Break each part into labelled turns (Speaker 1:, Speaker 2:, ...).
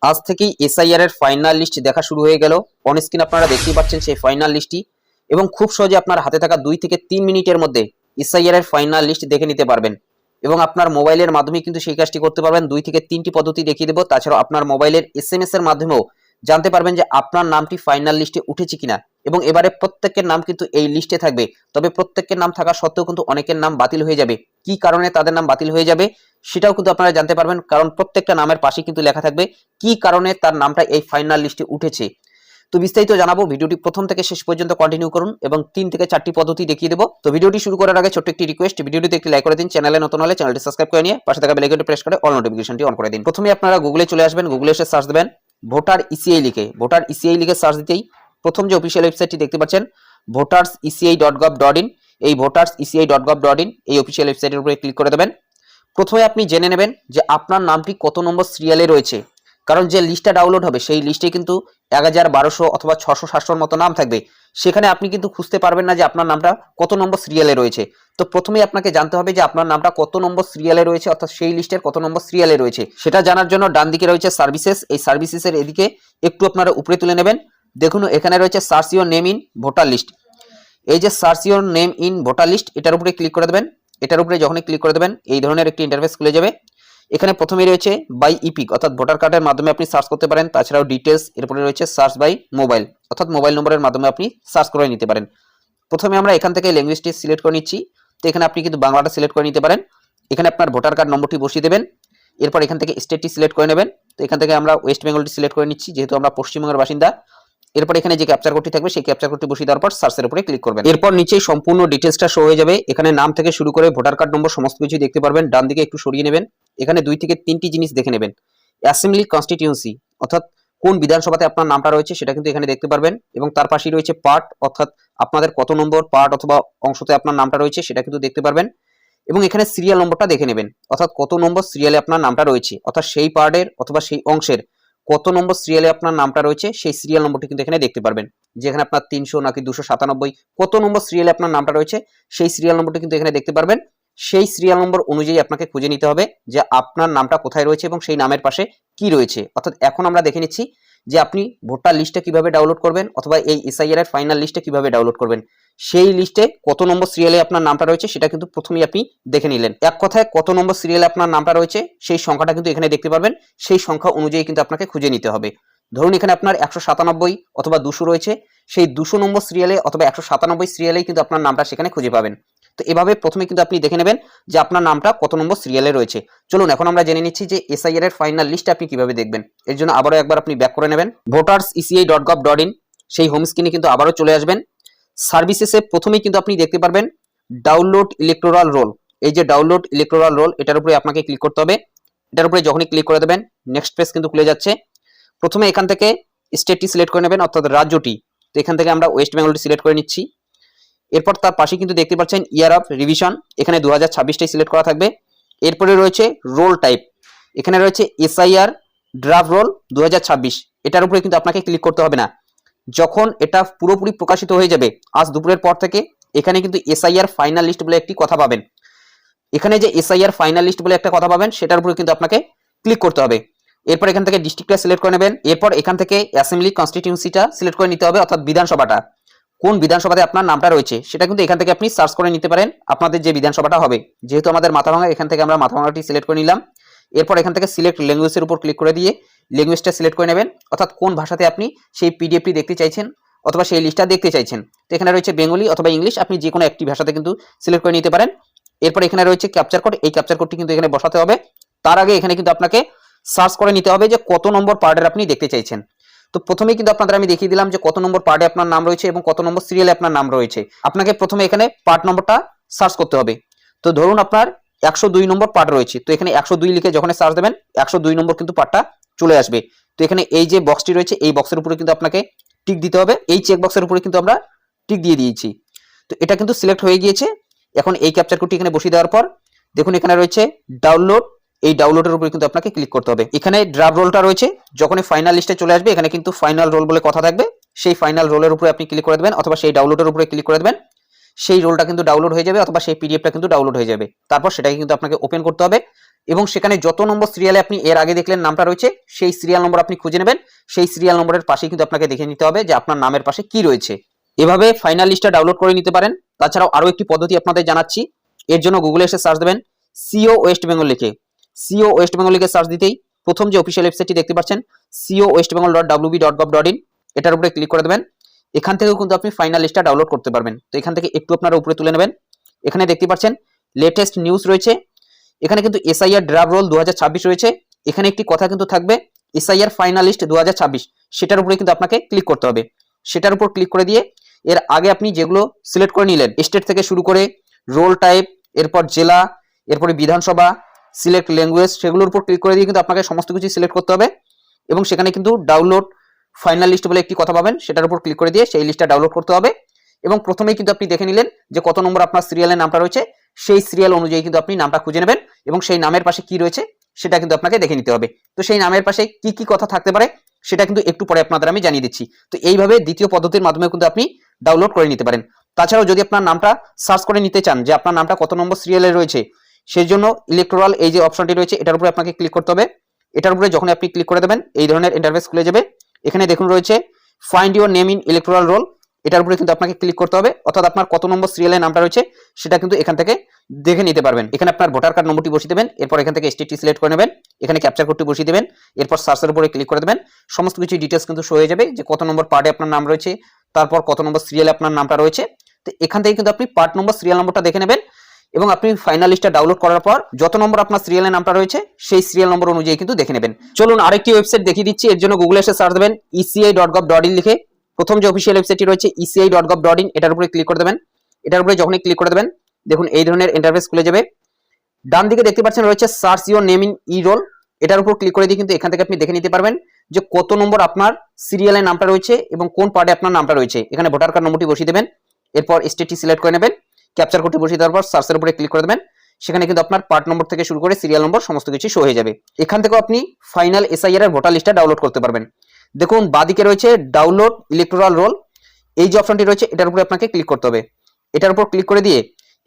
Speaker 1: আজ থেকেই এসআইআর এর ফাইনাল লিস্ট দেখা শুরু হয়ে গেল। অন স্ক্রিন আপনারা দেখতেই পাচ্ছেন সেই ফাইনাল লিস্টটি, এবং খুব সহজে আপনার হাতে থাকা 2 থেকে 3 মিনিটের মধ্যে এসআইআর এর ফাইনাল লিস্ট দেখে নিতে পারবেন। এবং আপনার মোবাইলের মাধ্যমে কিন্তু সেই কাজটি করতে পারবেন। 2 থেকে 3টি পদ্ধতি দেখিয়ে দেব। তাছাড়াও আপনার মোবাইলের এসএমএস এর মাধ্যমেও জানতে পারবেন যে আপনার নামটি ফাইনাল লিস্টে উঠেছে কিনা। এবং এবারে প্রত্যেকের নাম কিন্তু এই লিস্টে থাকবে, তবে প্রত্যেকের নাম থাকা সত্ত্বেও কিন্তু অনেকের নাম বাতিল হয়ে যাবে। কি কারণে তাদের নাম বাতিল হয়ে যাবে সেটাও কিন্তু আপনারা জানতে পারবেন, কারণ প্রত্যেকটা নামের পাশে কিন্তু লেখা থাকবে কি কারণে তার নামটা এই ফাইনাল লিস্টে উঠেছে। তো বিস্তারিত জানাবো, ভিডিওটি প্রথম থেকে শেষ পর্যন্ত কন্টিনিউ করুন এবং 3 থেকে 4টি পদ্ধতি দেখিয়ে দেবো। তো ভিডিওটি শুরু করার আগে ছোট্ট একটি রিকোয়েস্ট, ভিডিওটিতে একটি লাইক করে দিন, চ্যানেলে নতুন হলে চ্যানেলটি সাবস্ক্রাইব করে নিয়ে পাশে থাকা বেল আইকনটি প্রেস করে অল নোটিফিকেশনটি অন করে দিন। প্রথমে আপনারা গুগলে চলে আসবেন, গুগলে এসে সার্চ দেবেন ভোটার ইসিআই লিখে। ভোটার ইসিআই লিখে সার্চ দিতেই প্রথম যে অফিসিয়াল ওয়েবসাইটটি দেখতে পাচ্ছেন voterseci.gov.in, এই voterseci.gov.in এই অফিসিয়াল ওয়েবসাইটের উপরে ক্লিক করে দেবেন। প্রথমে আপনি জেনে নেবেন যে আপনার নামটি কত নম্বর সিরিয়ালে রয়েছে, কারণ যে লিস্টটা ডাউনলোড হবে সেই লিস্টে কিন্তু 1000, 1200 অথবা 600-700 মতো নাম থাকবে। সেখানে আপনি কিন্তু খুঁজতে পারবেন না যে আপনার নামটা কত নম্বর সিরিয়ালে রয়েছে। তো প্রথমেই আপনাকে জানতে হবে যে আপনার নামটা কত নম্বর সিরিয়ালে রয়েছে, অর্থাৎ সেই লিস্টের কত নম্বর সিরিয়ালে রয়েছে। সেটা জানার জন্য ডান দিকে রয়েছে সার্ভিসেস, এই সার্ভিসেসের এদিকে একটু আপনারা উপরে তুলে নেবেন। দেখুন এখানে রয়েছে search your name in voter list. এই যে search your name in voter list, এটার উপরে ক্লিক করে দেবেন। এটার উপরে যখনই ক্লিক করে দেবেন এই ধরনের একটি ইন্টারফেস খুলে যাবে। এখানে প্রথমেই রয়েছে বাই ইপিক, অর্থাৎ ভোটার কার্ডের মাধ্যমে আপনি সার্চ করতে পারেন। তাছাড়াও ডিটেলস, এরপরে রয়েছে সার্চ বাই মোবাইল, অর্থাৎ মোবাইল নম্বরের মাধ্যমে আপনি সার্চ করে নিতে পারেন। প্রথমে আমরা এখান থেকে ল্যাঙ্গুয়েজটি সিলেক্ট করে নিচ্ছি। তো এখানে আপনি কিন্তু বাংলাটা সিলেক্ট করে নিতে পারেন। এখানে আপনার ভোটার কার্ড নম্বরটি বসিয়ে দেবেন। এরপর এখান থেকে স্টেটটি সিলেক্ট করে নেবেন। তো এখান থেকে আমরা ওয়েস্ট বেঙ্গলটি সিলেক্ট করে নিচ্ছি, যেহেতু আমরা পশ্চিমবঙ্গের বাসিন্দা। এরপর এখানে যে ক্যাপচার কোডটি থাকবে সেই ক্যাপচার কোডটি বসিয়ে দেওয়ার পর সার্চের উপরে ক্লিক করবেন। এরপর নিচেই সম্পূর্ণ ডিটেলসটা শো হয়ে যাবে। এখানে নাম থেকে শুরু করে ভোটার কার্ড নম্বর সমস্ত কিছু দেখতে পারবেন। ডান দিকে একটু সরিয়ে নেবেন। এখানে 2 থেকে 3টি জিনিস দেখে নেবেন। অ্যাসেম্বলি কনস্টিটিউয়েন্সি, অর্থাৎ কোন বিধানসভাতে আপনার নামটা রয়েছে সেটা কিন্তু এখানে দেখতে পারবেন। এবং তার পাশেই রয়েছে পার্ট, অর্থাৎ আপনাদের কত নম্বর পার্ট অথবা অংশতে আপনার নামটা রয়েছে সেটা কিন্তু দেখতে পারবেন। এবং এখানে সিরিয়াল নম্বরটা দেখে নেবেন, অর্থাৎ কত নম্বর সিরিয়ালে আপনার নামটা রয়েছে, অর্থাৎ সেই পার্টের অথবা সেই অংশের কত নম্বর সিরিয়ালে আপনার নামটা রয়েছে সেই সিরিয়াল নম্বরটি কিন্তু এখানে দেখতে পারবেন। যেখানে আপনার 300 নাকি 297, কত নম্বর সিরিয়ালে আপনার নামটা রয়েছে সেই সিরিয়াল নম্বরটি কিন্তু এখানে দেখতে পারবেন। সেই সিরিয়াল নম্বর অনুযায়ী আপনাকে খুঁজে নিতে হবে যে আপনার নামটা কোথায় রয়েছে এবং সেই নামের পাশে কি রয়েছে। অর্থাৎ এখন আমরা দেখে নিচ্ছি যে আপনি ভোটার লিস্টটা কিভাবে ডাউনলোড করবেন, অথবা এই এসআইআর এর ফাইনাল লিস্টটা কিভাবে ডাউনলোড করবেন। সেই লিস্টে কত নম্বর সিরিয়ালে আপনার নামটা রয়েছে সেটা কিন্তু প্রথমেই আপনি দেখে নিলেন। এক কথায় কত নম্বর সিরিয়ালে আপনার নামটা রয়েছে সেই সংখ্যাটা কিন্তু এখানে দেখতে পারবেন। সেই সংখ্যা অনুযায়ী কিন্তু আপনাকে খুঁজে নিতে হবে। ধরুন এখানে আপনার 197 অথবা 200 রয়েছে, সেই 200 নম্বর সিরিয়ালে অথবা 197 সিরিয়ালেই কিন্তু আপনার নামটা সেখানে খুঁজে পাবেন। তো এভাবে প্রথমে কিন্তু আপনি দেখে নেবেন যে আপনার নামটা কত নম্বর সিরিয়ালে রয়েছে। চলুন এখন আমরা জেনে নিচ্ছি যে এসআইআর এর ফাইনাল লিস্ট আপনি কিভাবে দেখবেন। এর জন্য আবারও একবার আপনি ব্যাক করে নেবেন voterseci.gov.in, সেই হোম স্ক্রিনে কিন্তু আবারও চলে আসবেন। সার্ভিসেসে প্রথমেই কিন্তু আপনি দেখতে পারবেন ডাউনলোড ইলেকটোরাল রোল। এই যে ডাউনলোড ইলেকটোরাল রোল, এটার উপরে আপনাকে ক্লিক করতে হবে। এটার উপরে যখনই ক্লিক করে দেবেন নেক্সট পেজ কিন্তু খুলে যাচ্ছে। প্রথমে এখান থেকে স্টেটটি সিলেক্ট করে নেবেন, অর্থাৎ রাজ্যটি। তো এখান থেকে আমরা ওয়েস্ট বেঙ্গলটি সিলেক্ট করে নিচ্ছি। এরপর তার পাশে কিন্তু দেখতে পাচ্ছেন ইয়ার অফ রিভিশন, এখানে 2026টাই সিলেক্ট করা থাকবে। এরপরে রয়েছে রোল টাইপ, এখানে রয়েছে এসআইআর ড্রাফট রোল 2026, এটার উপরে কিন্তু আপনাকে ক্লিক করতে হবে না। যখন এটা পুরোপুরি প্রকাশিত হয়ে যাবে আজ দুপুরের পর থেকে, এখানে কিন্তু এসআইআর ফাইনাল লিস্ট বলে একটি কথা পাবেন। এখানে যে এসআইআর ফাইনাল লিস্ট বলে একটা কথা পাবেন সেটার উপরে কিন্তু আপনাকে ক্লিক করতে হবে। এরপর এখান থেকে ডিস্ট্রিক্টটা সিলেক্ট করে নেবেন। এরপর এখান থেকে অ্যাসেম্বলি কনস্টিটিউয়েন্সিটা সিলেক্ট করে নিতে হবে, অর্থাৎ বিধানসভাটা, কোন বিধানসভাতে আপনার নামটা রয়েছে সেটা কিন্তু এখান থেকে আপনি সার্চ করে নিতে পারেন আপনাদের যে বিধানসভাটা হবে। যেহেতু আমাদের মাথাভাঙা, এখান থেকে আমরা মাথাভাঙাটি সিলেক্ট করে নিলাম। এরপর এখান থেকে সিলেক্ট ল্যাঙ্গুয়েজের উপর ক্লিক করে দিয়ে ল্যাঙ্গুয়েজটা সিলেক্ট করে নেবেন, অর্থাৎ কোন ভাষাতে আপনি সেই পিডিএফটি দেখতে চাইছেন অথবা সেই লিস্টটা দেখতে চাইছেন। তো এখানে রয়েছে বেঙ্গলি অথবা ইংলিশ, আপনি যে কোনো একটি ভাষাতে কিন্তু সিলেক্ট করে নিতে পারেন। এরপর এখানে রয়েছে ক্যাপচার কোড, এই ক্যাপচার কোডটি কিন্তু এখানে বসাতে হবে। তার আগে এখানে কিন্তু আপনাকে সার্চ করে নিতে হবে যে কত নম্বর পার্টের আপনি দেখতে চাইছেন। তো প্রথমেই কিন্তু আপনাদের আমি দেখিয়ে দিলাম যে কত নম্বর পার্টে আপনার নাম রয়েছে এবং কত নম্বর সিরিয়ালে আপনার নাম রয়েছে। আপনাকে প্রথমে এখানে পার্ট নম্বরটা সার্চ করতে হবে। তো ধরুন আপনার 102 নম্বর পার্ট রয়েছে, তো এখানে 102 লিখে যখন সার্চ দেবেন 102 নম্বর কিন্তু পার্টটা চলে আসবে। তো এখানে এই যে বক্সটি রয়েছে এই বক্সের উপরে কিন্তু আপনাকে টিক দিতে হবে। এই চেক বক্সের উপরে কিন্তু আমরা টিক দিয়ে দিয়েছি। তো এটা কিন্তু সিলেক্ট হয়ে গিয়েছে। এখন এই ক্যাপচার কোডটি এখানে বসিয়ে দেওয়ার পর দেখুন এখানে রয়েছে ডাউনলোড, এই ডাউনলোডের উপরে কিন্তু আপনাকে ক্লিক করতে হবে। এখানে ড্রাফট রোলটা রয়েছে, যখনই ফাইনাল লিস্টে চলে আসবে এখানে কিন্তু ফাইনাল রোল বলে কথা থাকবে। সেই ফাইনাল রোলের উপরে আপনি ক্লিক করে দেবেন অথবা সেই ডাউনলোডের উপরে ক্লিক করে দেবেন। সেই রোলটা কিন্তু ডাউনলোড হয়ে যাবে অথবা সেই পিডিএফটা কিন্তু ডাউনলোড হয়ে যাবে। তারপর সেটাকে কিন্তু আপনাকে ওপেন করতে হবে এবং সেখানে যত নম্বর সিরিয়ালে আপনি এর আগে দেখলেন নামটা রয়েছে সেই সিরিয়াল নম্বর আপনি খুঁজে নেবেন। সেই সিরিয়াল নম্বরের পাশে কিন্তু আপনাকে দেখে নিতে হবে যে আপনার নামের পাশে কি রয়েছে। এভাবে ফাইনাল লিস্টটা ডাউনলোড করে নিতে পারেন। তাছাড়াও আরও একটি পদ্ধতি আপনাদের জানাচ্ছি। এর জন্য গুগলে এসে সার্চ দেবেন সিও ওয়েস্ট বেঙ্গল লিখে। সিও ওয়েস্ট বেঙ্গল লিখে সার্চ দিতেই প্রথম যে অফিসিয়াল ওয়েবসাইটটি দেখতে পাচ্ছেন co-westbengal.wb.gov.in, এটার উপরে ক্লিক করে দেবেন। এখান থেকেও কিন্তু আপনি ফাইনাল লিস্টটা ডাউনলোড করতে পারবেন। তো এখান থেকে একটু আপনারা উপরে তুলে নেবেন। এখানে দেখতে পাচ্ছেন লেটেস্ট নিউজ রয়েছে। এখানে কিন্তু এসআইআর ড্রাফট রোল 2026 রয়েছে। এখানে একটি কথা কিন্তু থাকবে এসআইআর ফাইনাল লিস্ট 2026, সেটার উপরে কিন্তু আপনাকে ক্লিক করতে হবে। সেটার উপর ক্লিক করে দিয়ে এর আগে আপনি যেগুলো সিলেক্ট করে নিলেন, স্টেট থেকে শুরু করে রোল টাইপ, এরপর জেলা, এরপরে বিধানসভা, সিলেক্ট ল্যাঙ্গুয়েজ, সেগুলোর উপর ক্লিক করে দিয়ে কিন্তু আপনাকে সমস্ত কিছু সিলেক্ট করতে হবে। এবং সেখানে কিন্তু ডাউনলোড ফাইনাল লিস্ট বলে একটি কথা পাবেন, সেটার উপর ক্লিক করে দিয়ে সেই লিস্টটা ডাউনলোড করতে হবে। এবং প্রথমেই কিন্তু আপনি দেখে নিলেন যে কত নম্বর আপনার সিরিয়ালের নামটা রয়েছে, সেই সিরিয়াল অনুযায়ী কিন্তু আপনি নামটা খুঁজে নেবেন এবং সেই নামের পাশে কি রয়েছে সেটা কিন্তু আপনাকে দেখে নিতে হবে। তো সেই নামের পাশে কি কি কথা থাকতে পারে সেটা কিন্তু একটু পরে আপনাদের আমি জানিয়ে দিচ্ছি। তো এইভাবে দ্বিতীয় পদ্ধতির মাধ্যমে কিন্তু আপনি ডাউনলোড করে নিতে পারেন। তাছাড়াও যদি আপনার নামটা সার্চ করে নিতে চান যে আপনার নামটা কত নম্বর সিরিয়ালে রয়েছে, সেই জন্য ইলেকটোরাল এই যে অপশনটি রয়েছে এটার উপরে আপনাকে ক্লিক করতে হবে। এটার উপরে যখন আপনি ক্লিক করে দেবেন এই ধরনের ইন্টারফেস খুলে যাবে। এখানে দেখুন রয়েছে find your name in electoral role, এটার উপরে কিন্তু আপনাকে ক্লিক করতে হবে। অর্থাৎ আপনার কত নম্বর সিরিয়ালের নামটা রয়েছে সেটা কিন্তু এখান থেকে দেখে নিতে পারবেন। এখানে আপনার ভোটার কার্ড নম্বরটি বসিয়ে দেবেন, এরপর এখান থেকে স্টেটটি সিলেক্ট করে নেবেন, এখানে ক্যাপচার কোডটি বসিয়ে দেবেন, এরপর সার্চের উপরে ক্লিক করে দেবেন। সমস্ত কিছু ডিটেলস কিন্তু শো হয়ে যাবে যে কত নম্বর পার্টে আপনার নাম রয়েছে, তারপর কত নম্বর সিরিয়ালে আপনার নামটা রয়েছে। তো এখান থেকে কিন্তু আপনি পার্ট নম্বর সিরিয়াল নম্বরটা দেখে নেবেন এবং আপনি ফাইনাল লিস্টটা ডাউনলোড করার পর যত নম্বর আপনার সিরিয়ালের নামটা রয়েছে সেই সিরিয়াল নম্বর অনুযায়ী কিন্তু দেখে নেবেন। চলুন আরেকটি ওয়েবসাইট দেখিয়ে দিচ্ছি। এর জন্য গুগলে এসে সার্চ দেবেন eci.gov.in লিখে। প্রথম যে অফিসিয়াল ওয়েবসাইটটি রয়েছে eci.gov.in, এটার উপরে ক্লিক করে দেবেন। এটার উপরে যখনই ক্লিক করে দেবেন দেখুন এই ধরনের ইন্টারফেস খুলে যাবে। ডান দিকে দেখতে পাচ্ছেন রয়েছে search your name in E roll, এটার উপর ক্লিক করে দিয়ে কিন্তু এখান থেকে আপনি দেখে নিতে পারবেন যে কত নম্বর আপনার সিরিয়ালের নামটা রয়েছে এবং কোন পার্টে আপনার নামটা রয়েছে। এখানে ভোটার কার্ড নম্বরটি বসিয়ে দেবেন, এরপর স্টেটটি সিলেক্ট করে নেবেন, ক্যাপচার কোডটি বসিয়ে দেওয়ার পর সার্চের উপরে ক্লিক করে দেবেন। সেখানে কিন্তু আপনার পার্ট নম্বর থেকে শুরু করে সিরিয়াল নম্বর সমস্ত কিছু শো হয়ে যাবে। এখান থেকেও আপনি ফাইনাল এসআইআর এর ভোটার লিস্টটা ডাউনলোড করতে পারবেন। দেখুন বাদিকে রয়েছে ডাউনলোড ইলেকটোরাল রোল, এই যে অপশনটি রয়েছে এটার উপরে আপনাকে ক্লিক করতে হবে। এটার উপর ক্লিক করে দিয়ে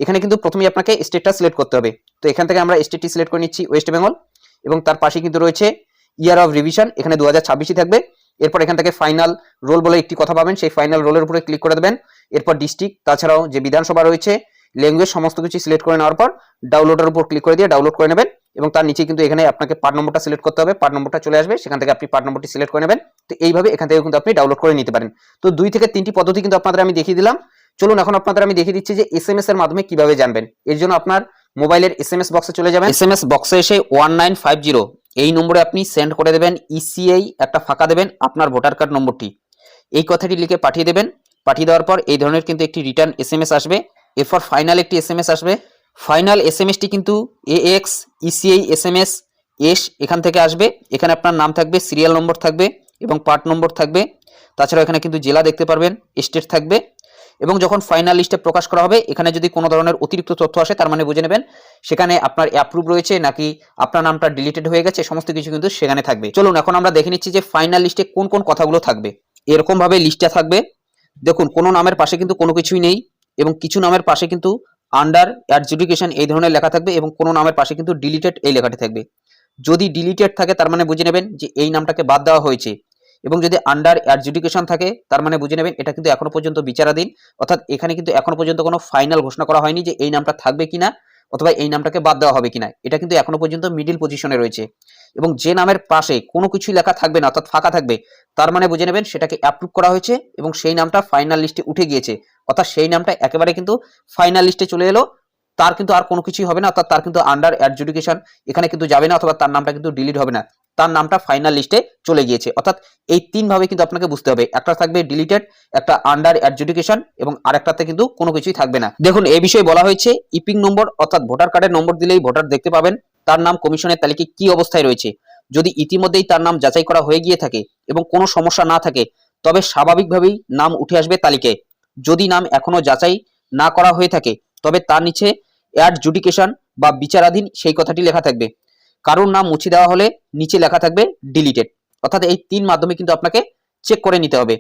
Speaker 1: এখানে কিন্তু প্রথমেই আপনাকে স্টেটটা সিলেক্ট করতে হবে। তো এখান থেকে আমরা স্টেটটি সিলেক্ট করে নিচ্ছি ওয়েস্ট বেঙ্গল, এবং তার পাশে কিন্তু রয়েছে ইয়ার অফ রিভিশন, এখানে 2026 থাকবে। এরপর এখান থেকে ফাইনাল রোল বলে একটি কথা পাবেন, সেই ফাইনাল রোলের উপরে ক্লিক করে দেবেন। এরপর ডিস্ট্রিক্ট, তাছাড়াও যে বিধানসভা রয়েছে, ল্যাঙ্গুয়েজ, সমস্ত কিছু সিলেক্ট করে নেওয়ার পর ডাউনলোডের উপর ক্লিক করে দিয়ে ডাউনলোড করে নেবেন। এবং তার নিচে কিন্তু এখানে আপনাকে পার্ট নম্বরটা সিলেক্ট করতে হবে, পার্ট নম্বরটা চলে আসবে, সেখান থেকে আপনি পার্ট নম্বরটি সিলেক্ট করে নেবেন। তো এইভাবে এখান থেকে কিন্তু আপনি ডাউনলোড করে নিতে পারেন। তো 2 থেকে 3টি পদ্ধতি কিন্তু আপনাদের আমি দেখিয়ে দিলাম। চলুন এখন আপনাদের আমি দেখিয়ে দিচ্ছি যে এসএমএস এর মাধ্যমে কিভাবে জানবেন। এর জন্য আপনার মোবাইলের এসএমএস বক্সে চলে যাবেন। এসএমএস বক্সে এসে 1950 এই নম্বরে আপনি সেন্ড করে দেবেন ইসিআই, একটা ফাঁকা দেবেন আপনার ভোটার কার্ড নম্বরটি, এই কথাটি লিখে পাঠিয়ে দেবেন। পাঠিয়ে দেওয়ার পর এই ধরনের কিন্তু একটি রিটার্ন এসএমএস আসবে। এরপর ফাইনাল একটি এসএমএস আসবে। ফাইনাল এসএমএসটি কিন্তু এএক্স ইসিআই এসএমএস এস এখান থেকে আসবে। এখানে আপনার নাম থাকবে, সিরিয়াল নম্বর থাকবে এবং পার্ট নম্বর থাকবে। তাছাড়া এখানে কিন্তু জেলা দেখতে পারবেন, স্টেট থাকবে। এবং যখন ফাইনাল লিস্টে প্রকাশ করা হবে এখানে যদি কোনো ধরনের অতিরিক্ত তথ্য আসে তার মানে বুঝে নেবেন সেখানে আপনার অ্যাপ্রুভ রয়েছে নাকি আপনার নামটা ডিলিটেড হয়ে গেছে, সমস্ত কিছু কিন্তু সেখানে থাকবে। চলুন এখন আমরা দেখে নিচ্ছি যে ফাইনাল লিস্টে কোন কোন কথাগুলো থাকবে। এরকম ভাবে লিস্টটা থাকবে। দেখুন কোনো নামের পাশে কিন্তু কোনো কিছুই নেই এবং কিছু নামের পাশে কিন্তু আন্ডার অ্যাডজুডিকেশন এই ধরনের লেখা থাকবে এবং কোনো নামের পাশে কিন্তু ডিলিটেড এই লেখাটি থাকবে। যদি ডিলিটেড থাকে তার মানে বুঝে নেবেন যে এই নামটাকে বাদ দেওয়া হয়েছে, এবং যদি আন্ডার অ্যাডজুডিকেশন থাকে তার মানে বুঝে নেবেন এটা কিন্তু এখনো পর্যন্ত বিচারাধীন, অর্থাৎ এখানে কিন্তু এখনো পর্যন্ত কোনো ফাইনাল ঘোষণা করা হয়নি যে এই নামটা থাকবে কিনা অথবা এই নামটাকে বাদ দেওয়া হবে কিনা। এটা কিন্তু এখনো পর্যন্ত মিডিল পজিশনে রয়েছে। এবং যে নামের পাশে কোনো কিছুই লেখা থাকবে না অর্থাৎ ফাঁকা থাকবে তার মানে বুঝে নেবেন সেটাকে অ্যাপ্রুভ করা হয়েছে এবং সেই নামটা ফাইনাল লিস্টে উঠে গিয়েছে, অর্থাৎ সেই নামটা একেবারে কিন্তু ফাইনাল লিস্টে চলে এলো, তার কিন্তু আর কোনো কিছুই হবে না, অর্থাৎ তার কিন্তু আন্ডার অ্যাডজুডিকেশন এখানে কিন্তু যাবে না অথবা তার নামটা কিন্তু ডিলিট হবে না, তার নামটা ফাইনাল লিস্টে চলে গিয়েছে। অর্থাৎ এই 3 ভাবে কিন্তু আপনাকে বুঝতে হবে, একটা থাকবে ডিলিটেড, একটা আন্ডার অ্যাডজুডিকেশন এবং আরেকটাতে কিন্তু কোনো কিছুই থাকবে না। দেখুন এই বিষয়ে বলা হয়েছে ইপিং নম্বর অর্থাৎ ভোটার কার্ডের নম্বর দিলেই ভোটার দেখতে পাবেন তার নাম কমিশনের তালিকায় কি অবস্থায় রয়েছে। যদি ইতিমধ্যেই তার নাম যাচাই করা হয়ে গিয়ে থাকে এবং কোনো সমস্যা না থাকে তবে স্বাভাবিকভাবেই নাম উঠে আসবে তালিকায়। যদি নাম এখনো যাচাই না করা হয়ে থাকে তবে তার নিচে অ্যাডজুডিকেশন বা বিচারাধীন সেই কথাটি লেখা থাকবে। কারোর নাম মুছে দেওয়া হলে নিচে লেখা থাকবে ডিলিটেড। অর্থাৎ এই 3 মাধ্যমে কিন্তু আপনাকে চেক করে নিতে হবে।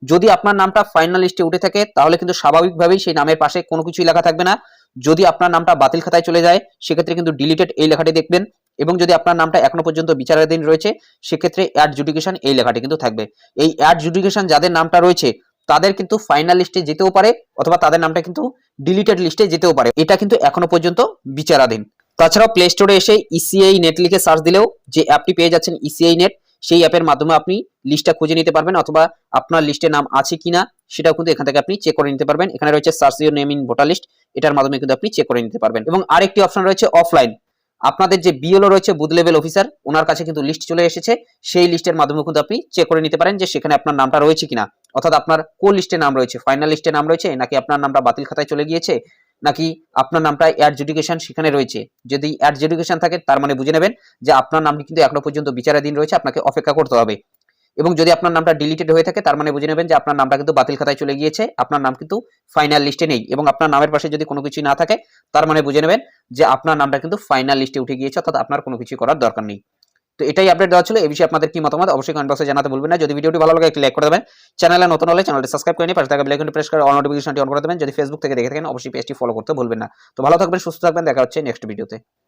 Speaker 1: যদি আপনার নামটা ফাইনাল লিস্টে উঠে থাকে তাহলে কিন্তু স্বাভাবিকভাবেই সেই নামের পাশে কোনো কিছুই লেখা থাকবে না। যদি আপনার নামটা বাতিল খাতায় চলে যায় সেক্ষেত্রে কিন্তু ডিলিটেড এই লেখাটি দেখবেন, এবং যদি আপনার নামটা এখনো পর্যন্ত বিচারাধীন রয়েছে সেক্ষেত্রে অ্যাডজুডিকেশন এই লেখাটি কিন্তু থাকবে। এই অ্যাডজুডিকেশন যাদের নামটা রয়েছে তাদের কিন্তু ফাইনাল লিস্টে যেতেও পারে, অথবা তাদের নামটা কিন্তু ডিলিটেড লিস্টে যেতেও পারে, এটা কিন্তু এখনো পর্যন্ত বিচারাধীন। তাছাড়াও প্লে স্টোরে এসে ইসিআই নেট লিখে সার্চ দিলেও যে অ্যাপটি পেয়ে যাচ্ছেন ইসিআই নেট, সেই অ্যাপের মাধ্যমে আপনি লিস্টটা খুঁজে নিতে পারবেন, অথবা আপনার লিস্টে নাম আছে কিনা সেটাও কিন্তু এখান থেকে আপনি চেক করে নিতে পারবেন। এখানে রয়েছে search your name in voter list, এটার মাধ্যমে কিন্তু আপনি চেক করে নিতে পারবেন। এবং আরেকটি অপশন রয়েছে অফলাইন, আপনাদের যে বিএলও রয়েছে বুথ লেভেল অফিসার, ওনার কাছে কিন্তু লিস্ট চলে এসেছে, সেই লিস্টের মাধ্যমে কিন্তু আপনি চেক করে নিতে পারেন যে সেখানে আপনার নামটা রয়েছে কিনা, অর্থাৎ আপনার কোন লিস্টে নাম রয়েছে, ফাইনাল লিস্টে নাম রয়েছে নাকি আপনার নামটা বাতিল খাতায় চলে গিয়েছে, নাকি আপনার নামটা অ্যাডজুডিকেশন সেখানে রয়েছে। যদি অ্যাডজুডিকেশন থাকে তার মানে বুঝে নেবেন যে আপনার নামটি কিন্তু এখনো পর্যন্ত বিচারাধীন রয়েছে, আপনাকে অপেক্ষা করতে হবে। এবং যদি আপনার নামটা ডিলিটেড হয়ে থাকে তার মানে বুঝে নেবেন যে আপনার নামটা কিন্তু বাতিল খাতায় চলে গিয়েছে, আপনার নাম কিন্তু ফাইনাল লিস্টে নেই। এবং আপনার নামের পাশে যদি কোনো কিছু না থাকে তার মানে বুঝে নেবেন যে আপনার নামটা কিন্তু ফাইনাল লিস্টে উঠে গিয়েছে, অর্থাৎ আপনার কোনো কিছু করার দরকার নেই। তো এটাই আপডেট দেওয়া ছিল। এই বিষয়ে আপনাদের কি মতামত অবশ্যই কমেন্ট বক্সে জানাতে ভুলবেন না। যদি ভিডিওটি ভালো লাগে একটি লাইক করে দেবেন, চ্যানেলে নতুন হলে চ্যানেলটি সাবস্ক্রাইব করে নিয়ে পাশে থাকা বেল আইকনটি প্রেস করে অল নোটিফিকেশনটি অন করে দেবেন। যদি ফেসবুক থেকে দেখে থাকেন অবশ্যই পেজটি ফলো করতে ভুলবেন না। তো ভালো থাকবেন, সুস্থ থাকবেন, দেখা হচ্ছে নেক্সট ভিডিওতে।